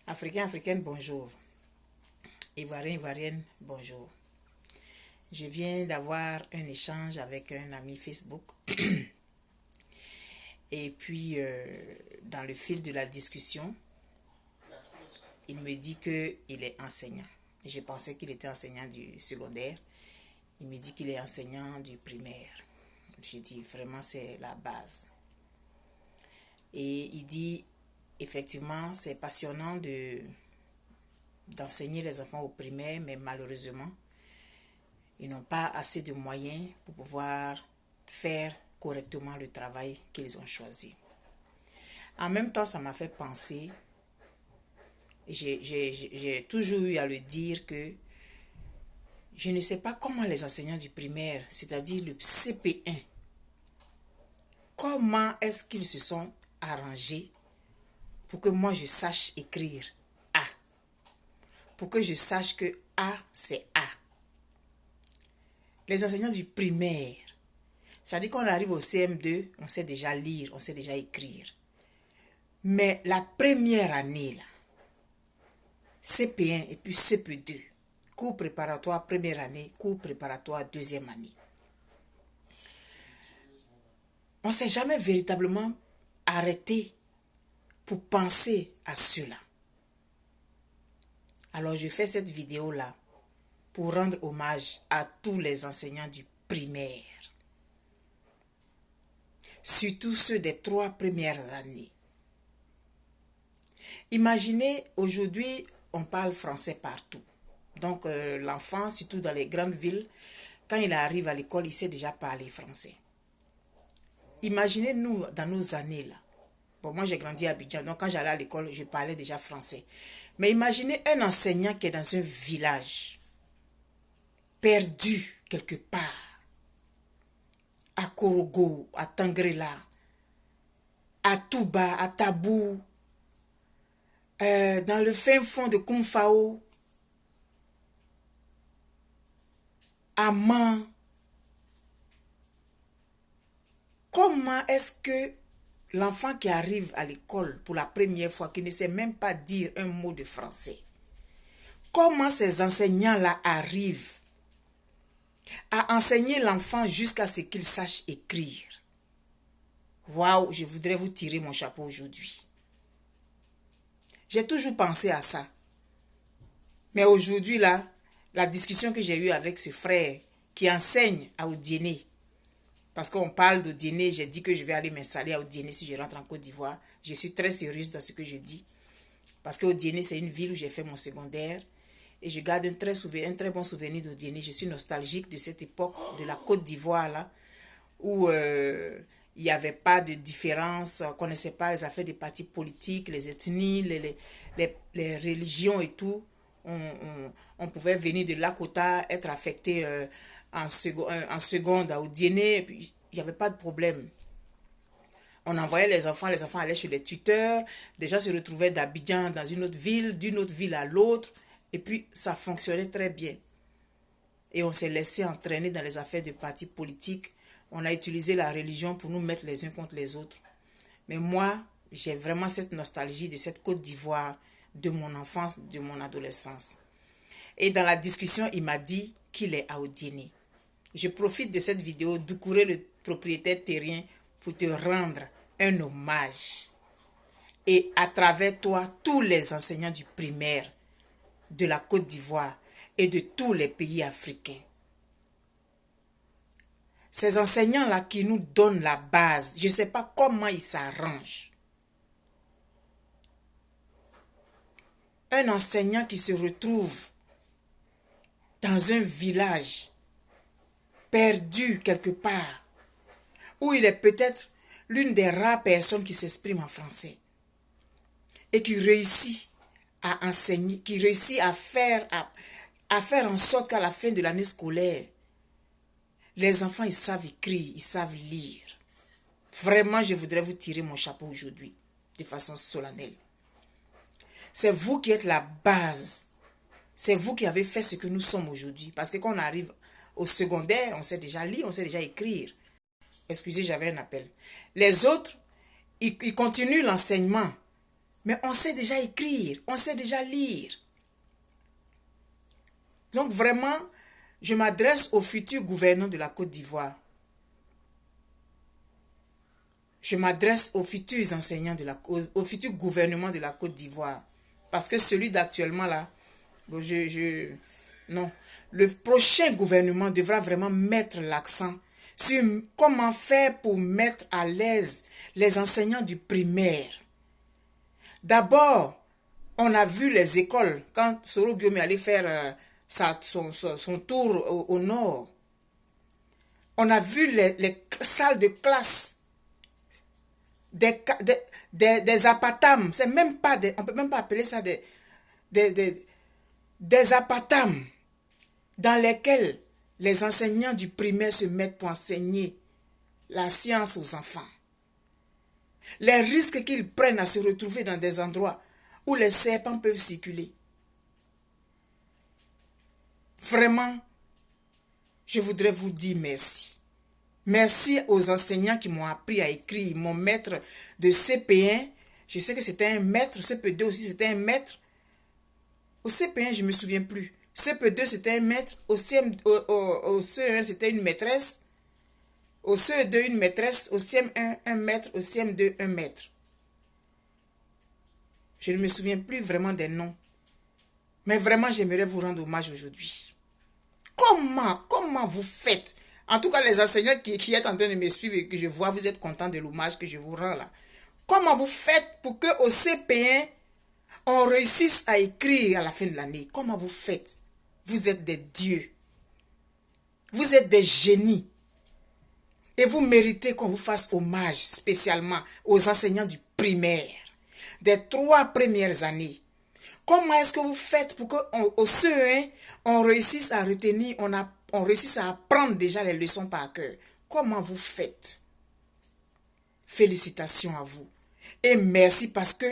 Africain, Africaine, bonjour. Ivoirien, Ivoirienne, bonjour. Je viens d'avoir un échange avec un ami Facebook. Et puis, dans le fil de la discussion, il me dit qu'il est enseignant. Je pensais qu'il était enseignant du secondaire. Il me dit qu'il est enseignant du primaire. J'ai dit, vraiment, c'est la base. Et il dit, effectivement, c'est passionnant d'enseigner les enfants au primaire, mais malheureusement, ils n'ont pas assez de moyens pour pouvoir faire correctement le travail qu'ils ont choisi. En même temps, ça m'a fait penser, j'ai toujours eu à le dire que je ne sais pas comment les enseignants du primaire, c'est-à-dire le CP1, comment est-ce qu'ils se sont arrangés pour que moi je sache écrire A, pour que je sache que A c'est A. Les enseignants du primaire, ça dit qu'on arrive au CM2, on sait déjà lire, on sait déjà écrire. Mais la première année, là, CP1 et puis CP2, cours préparatoire première année, cours préparatoire deuxième année. On ne s'est jamais véritablement arrêté pour penser à cela. Alors je fais cette vidéo-là pour rendre hommage à tous les enseignants du primaire. Surtout ceux des 3 premières années. Imaginez, aujourd'hui, on parle français partout. Donc l'enfant, surtout dans les grandes villes, quand il arrive à l'école, il sait déjà parler français. Imaginez nous, dans nos années là. Bon, moi j'ai grandi à Abidjan, donc quand j'allais à l'école, je parlais déjà français. Mais imaginez un enseignant qui est dans un village, perdu quelque part, à Korogo, à Tangrela, à Touba, à Tabou, dans le fin fond de Koumfao, à Man. Comment est-ce que l'enfant qui arrive à l'école pour la première fois, qui ne sait même pas dire un mot de français, comment ces enseignants-là arrivent à enseigner l'enfant jusqu'à ce qu'il sache écrire? Waouh, je voudrais vous tirer mon chapeau aujourd'hui. J'ai toujours pensé à ça. Mais aujourd'hui, là, la discussion que j'ai eue avec ce frère qui enseigne à Odiéné, parce qu'on parle d'Odiéné, j'ai dit que je vais aller m'installer à Odiéné si je rentre en Côte d'Ivoire. Je suis très sérieuse dans ce que je dis. Parce que Odiéné, c'est une ville où j'ai fait mon secondaire. Et je garde un très bon souvenir d'Odiéné. Je suis nostalgique de cette époque de la Côte d'Ivoire, là, où il n'y avait pas de différence, on ne connaissait pas les affaires des partis politiques, les ethnies, les religions et tout. On pouvait venir de Lakota, être affecté en seconde à Odiéné, et puis il n'y avait pas de problème. On envoyait les enfants allaient chez les tuteurs, déjà se retrouvaient d'Abidjan dans une autre ville, d'une autre ville à l'autre, et puis ça fonctionnait très bien. Et on s'est laissé entraîner dans les affaires de partis politiques. On a utilisé la religion pour nous mettre les uns contre les autres. Mais moi, j'ai vraiment cette nostalgie de cette Côte d'Ivoire, de mon enfance, de mon adolescence. Et dans la discussion, il m'a dit qu'il est à Odiéné. Je profite de cette vidéo, Doucouré, le propriétaire terrien, pour te rendre un hommage. Et à travers toi, tous les enseignants du primaire de la Côte d'Ivoire et de tous les pays africains. Ces enseignants-là qui nous donnent la base, je ne sais pas comment ils s'arrangent. Un enseignant qui se retrouve dans un village, perdu quelque part, où il est peut-être l'une des rares personnes qui s'exprime en français et qui réussit à enseigner, qui réussit à faire en sorte qu'à la fin de l'année scolaire, les enfants, ils savent écrire, ils savent lire. Vraiment, je voudrais vous tirer mon chapeau aujourd'hui, de façon solennelle. C'est vous qui êtes la base. C'est vous qui avez fait ce que nous sommes aujourd'hui. Parce que quand on arrive au secondaire, on sait déjà lire, on sait déjà écrire. Excusez, j'avais un appel. Les autres, ils continuent l'enseignement. Mais on sait déjà écrire, on sait déjà lire. Donc vraiment, je m'adresse au futur gouverneur de la Côte d'Ivoire. Je m'adresse aux futurs enseignants, au futur gouvernement de la Côte d'Ivoire. Parce que celui d'actuellement là, non. Le prochain gouvernement devra vraiment mettre l'accent sur comment faire pour mettre à l'aise les enseignants du primaire. D'abord, on a vu les écoles, quand Soro Guillaume est allé faire son tour au nord. On a vu les salles de classe, des apatams. C'est même pas on ne peut même pas appeler ça des apatams dans lesquels les enseignants du primaire se mettent pour enseigner la science aux enfants. Les risques qu'ils prennent à se retrouver dans des endroits où les serpents peuvent circuler. Vraiment, je voudrais vous dire merci. Merci aux enseignants qui m'ont appris à écrire. Mon maître de CP1, je sais que c'était un maître. CP2 aussi, c'était un maître. Au CP1, je ne me souviens plus. CP2, c'était un maître. Au CE1, c'était une maîtresse. Au CE2, une maîtresse. Au CM1, un maître. Au CM2, un maître. Je ne me souviens plus vraiment des noms. Mais vraiment, j'aimerais vous rendre hommage aujourd'hui. Comment vous faites? En tout cas, les enseignants qui êtes en train de me suivre et que je vois, vous êtes contents de l'hommage que je vous rends là. Comment vous faites pour qu'au CP1, on réussisse à écrire à la fin de l'année? Comment vous faites? Vous êtes des dieux. Vous êtes des génies. Et vous méritez qu'on vous fasse hommage spécialement aux enseignants du primaire, des 3 premières années. Comment est-ce que vous faites pour qu'au CE1, on réussisse à retenir, on réussisse à apprendre déjà les leçons par cœur? Comment vous faites? Félicitations à vous. Et merci parce que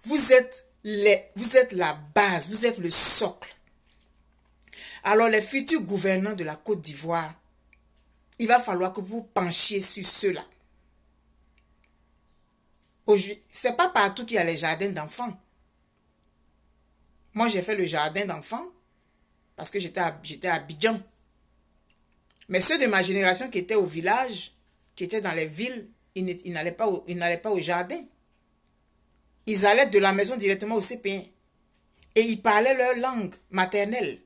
vous êtes la base, vous êtes le socle. Alors les futurs gouvernants de la Côte d'Ivoire, il va falloir que vous penchiez sur cela. C'est pas partout qu'il y a les jardins d'enfants. Moi, j'ai fait le jardin d'enfants parce que j'étais à Abidjan. Mais ceux de ma génération qui étaient au village, qui étaient dans les villes, ils n'allaient pas au jardin. Ils allaient de la maison directement au CP1. Et ils parlaient leur langue maternelle.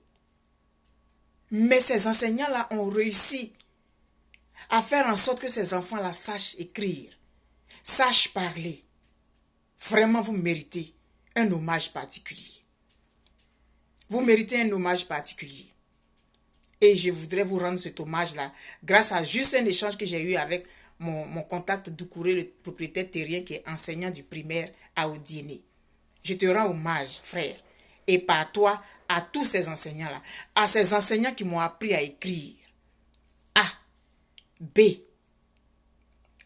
Mais ces enseignants-là ont réussi à faire en sorte que ces enfants-là sachent écrire, sachent parler. Vraiment, vous méritez un hommage particulier. Vous méritez un hommage particulier. Et je voudrais vous rendre cet hommage-là grâce à juste un échange que j'ai eu avec mon contact Doucouré, le propriétaire terrien qui est enseignant du primaire à Odiéné. Je te rends hommage, frère. Et par toi, à tous ces enseignants-là, à ces enseignants qui m'ont appris à écrire. A, B,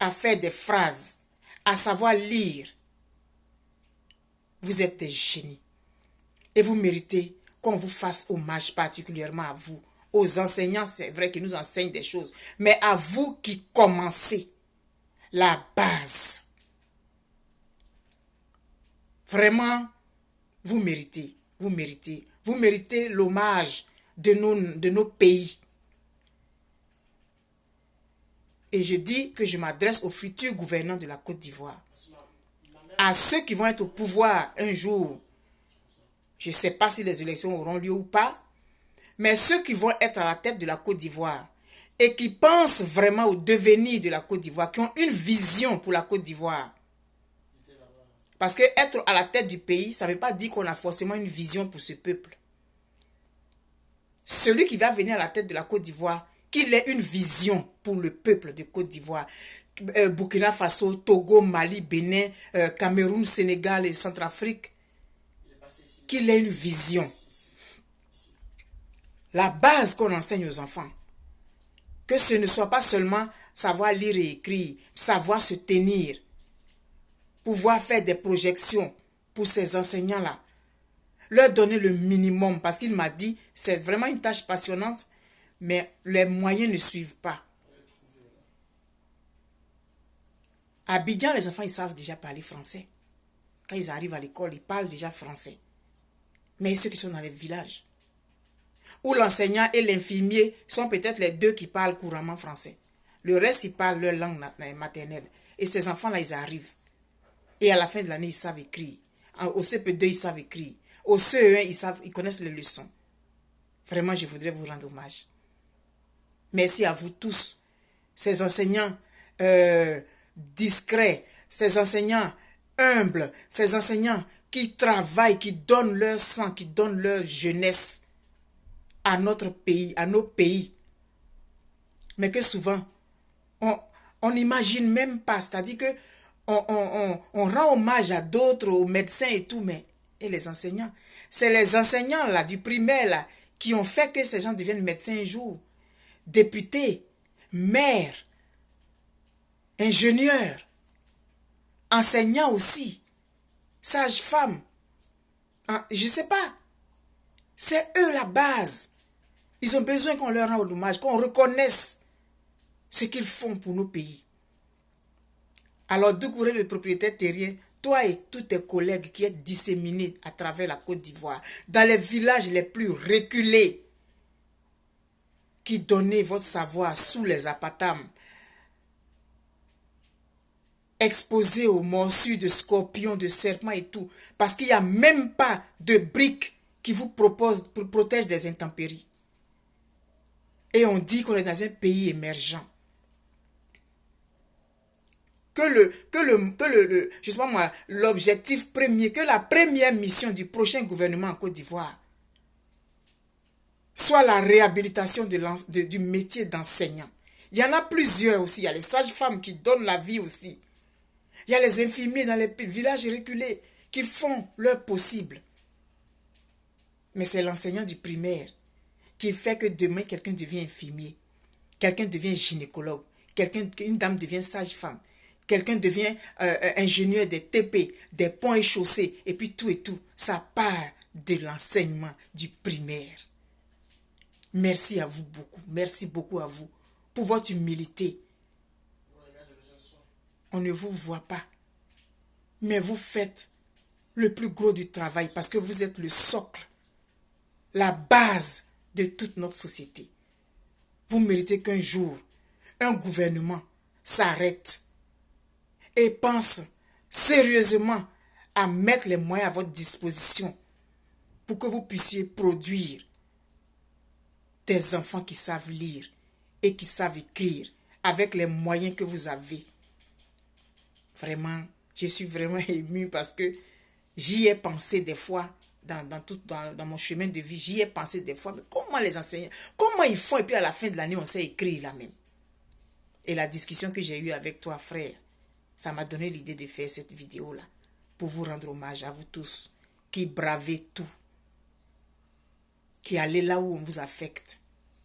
à faire des phrases, à savoir lire. Vous êtes des génies. Et vous méritez qu'on vous fasse hommage particulièrement à vous. Aux enseignants, c'est vrai qu'ils nous enseignent des choses. Mais à vous qui commencez la base. Vraiment, vous méritez. Vous méritez. Vous méritez l'hommage de nos pays. Et je dis que je m'adresse aux futurs gouvernants de la Côte d'Ivoire. À ceux qui vont être au pouvoir un jour. Je ne sais pas si les élections auront lieu ou pas. Mais ceux qui vont être à la tête de la Côte d'Ivoire et qui pensent vraiment au devenir de la Côte d'Ivoire, qui ont une vision pour la Côte d'Ivoire. Parce que être à la tête du pays, ça ne veut pas dire qu'on a forcément une vision pour ce peuple. Celui qui va venir à la tête de la Côte d'Ivoire, qu'il ait une vision pour le peuple de Côte d'Ivoire. Burkina Faso, Togo, Mali, Bénin, Cameroun, Sénégal et Centrafrique. Qu'il ait une vision. La base qu'on enseigne aux enfants. Que ce ne soit pas seulement savoir lire et écrire, savoir se tenir, pouvoir faire des projections pour ces enseignants-là. Leur donner le minimum, parce qu'il m'a dit, c'est vraiment une tâche passionnante, mais les moyens ne suivent pas. À Abidjan, les enfants, ils savent déjà parler français. quand ils arrivent à l'école, ils parlent déjà français. Mais ceux qui sont dans les villages, où l'enseignant et l'infirmier sont peut-être les deux qui parlent couramment français. Le reste, ils parlent leur langue maternelle. Et ces enfants-là, ils arrivent. Et à la fin de l'année, ils savent écrire. Au CP2, ils savent écrire. Au CE1, ils connaissent les leçons. Vraiment, je voudrais vous rendre hommage. Merci à vous tous, ces enseignants discrets, ces enseignants humbles, ces enseignants qui travaillent, qui donnent leur sang, qui donnent leur jeunesse à notre pays, à nos pays. Mais que souvent, on n'imagine même pas. C'est-à-dire que on rend hommage à d'autres, aux médecins et tout, mais et les enseignants. C'est les enseignants là, du primaire là, qui ont fait que ces gens deviennent médecins un jour. Députés, maires, ingénieurs, enseignants aussi, sages-femmes. Je ne sais pas. C'est eux la base. Ils ont besoin qu'on leur rende hommage, qu'on reconnaisse ce qu'ils font pour nos pays. Alors, Doucouré, le propriétaire terrier, toi et tous tes collègues qui êtes disséminés à travers la Côte d'Ivoire, dans les villages les plus reculés, qui donnez votre savoir sous les apatames, exposés aux morsures de scorpions, de serpents et tout, parce qu'il n'y a même pas de briques qui vous protègent des intempéries. Et on dit qu'on est dans un pays émergent. Je sais pas moi, l'objectif premier, que la première mission du prochain gouvernement en Côte d'Ivoire soit la réhabilitation du métier d'enseignant. Il y en a plusieurs aussi. Il y a les sages-femmes qui donnent la vie aussi. Il y a les infirmiers dans les villages reculés qui font leur possible. Mais c'est l'enseignant du primaire qui fait que demain, quelqu'un devient infirmier, quelqu'un devient gynécologue, une dame devient sage-femme, quelqu'un devient ingénieur des TP, des ponts et chaussées, et puis tout et tout. Ça part de l'enseignement du primaire. Merci à vous beaucoup. Merci beaucoup à vous pour votre humilité. On ne vous voit pas, mais vous faites le plus gros du travail parce que vous êtes le socle, la base de toute notre société. Vous méritez qu'un jour, un gouvernement s'arrête et pense sérieusement à mettre les moyens à votre disposition pour que vous puissiez produire des enfants qui savent lire et qui savent écrire avec les moyens que vous avez. Vraiment, je suis vraiment émue parce que j'y ai pensé des fois dans mon chemin de vie. J'y ai pensé des fois, mais comment les enseignants, comment ils font et puis à la fin de l'année, on sait écrire là même. Et la discussion que j'ai eue avec toi, frère, ça m'a donné l'idée de faire cette vidéo-là pour vous rendre hommage à vous tous qui bravez tout, qui allez là où on vous affecte,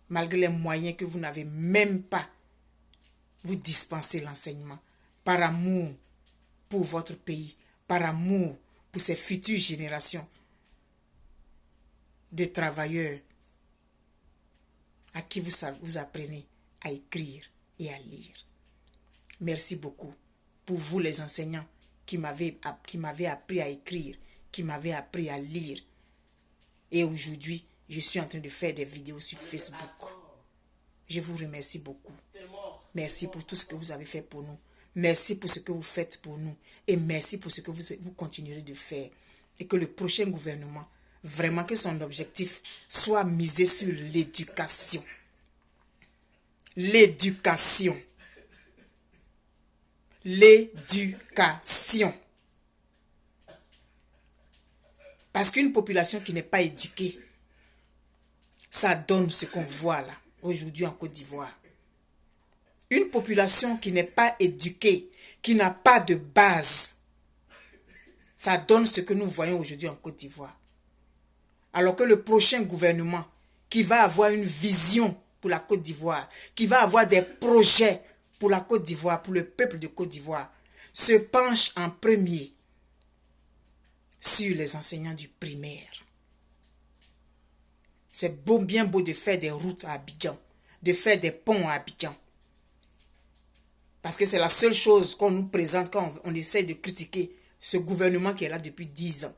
malgré les moyens que vous n'avez même pas, vous dispensez l'enseignement par amour pour votre pays, par amour pour ces futures générations de travailleurs à qui vous apprenez à écrire et à lire. Merci beaucoup pour vous les enseignants qui m'avez appris à écrire, qui m'avez appris à lire. Et aujourd'hui, je suis en train de faire des vidéos sur Facebook. Je vous remercie beaucoup. Merci pour tout ce que vous avez fait pour nous. Merci pour ce que vous faites pour nous. Et merci pour ce que vous continuerez de faire. Et que le prochain gouvernement, vraiment que son objectif soit misé sur l'éducation. L'éducation. L'éducation. Parce qu'une population qui n'est pas éduquée, ça donne ce qu'on voit là, aujourd'hui en Côte d'Ivoire. Une population qui n'est pas éduquée, qui n'a pas de base, ça donne ce que nous voyons aujourd'hui en Côte d'Ivoire. Alors que le prochain gouvernement, qui va avoir une vision pour la Côte d'Ivoire, qui va avoir des projets pour la Côte d'Ivoire, pour le peuple de Côte d'Ivoire, se penche en premier sur les enseignants du primaire. C'est bien beau de faire des routes à Abidjan, de faire des ponts à Abidjan. Parce que c'est la seule chose qu'on nous présente quand on essaie de critiquer ce gouvernement qui est là depuis 10 ans.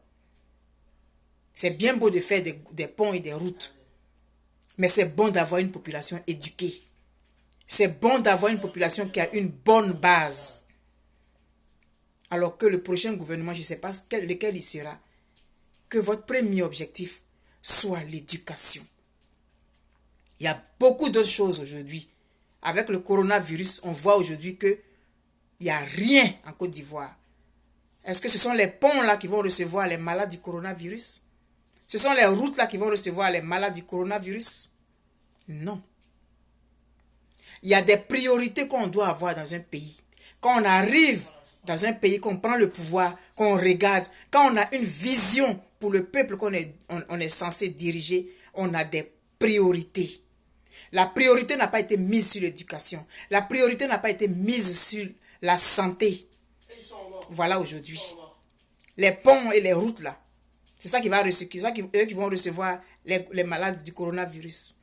C'est bien beau de faire des ponts et des routes, mais c'est bon d'avoir une population éduquée. C'est bon d'avoir une population qui a une bonne base. Alors que le prochain gouvernement, je ne sais pas lequel il sera, que votre premier objectif soit l'éducation. Il y a beaucoup d'autres choses aujourd'hui. Avec le coronavirus, on voit aujourd'hui qu'il n'y a rien en Côte d'Ivoire. Est-ce que ce sont les ponts là qui vont recevoir les malades du coronavirus? Ce sont les routes là qui vont recevoir les malades du coronavirus? Non. Il y a des priorités qu'on doit avoir dans un pays. Quand on arrive dans un pays, qu'on prend le pouvoir, qu'on regarde, quand on a une vision pour le peuple qu'on est censé diriger, on a des priorités. La priorité n'a pas été mise sur l'éducation. La priorité n'a pas été mise sur la santé. Voilà aujourd'hui. Les ponts et les routes là, c'est ça qui va recevoir, eux qui vont recevoir les malades du coronavirus.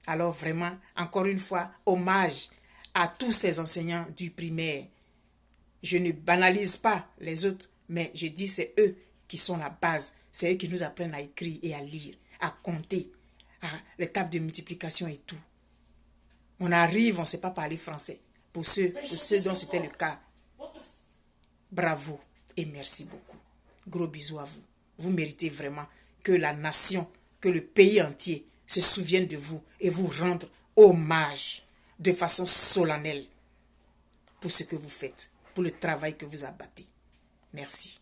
Alors vraiment, encore une fois, hommage à tous ces enseignants du primaire. Je ne banalise pas les autres, mais je dis c'est eux qui sont la base. C'est eux qui nous apprennent à écrire et à lire, à compter, à les tables de multiplication et tout. On arrive, on ne sait pas parler français. Pour ceux dont c'était le cas, bravo et merci beaucoup. Gros bisous à vous. Vous méritez vraiment que la nation, que le pays entier se souvienne de vous et vous rendre hommage de façon solennelle pour ce que vous faites, pour le travail que vous abattez. Merci.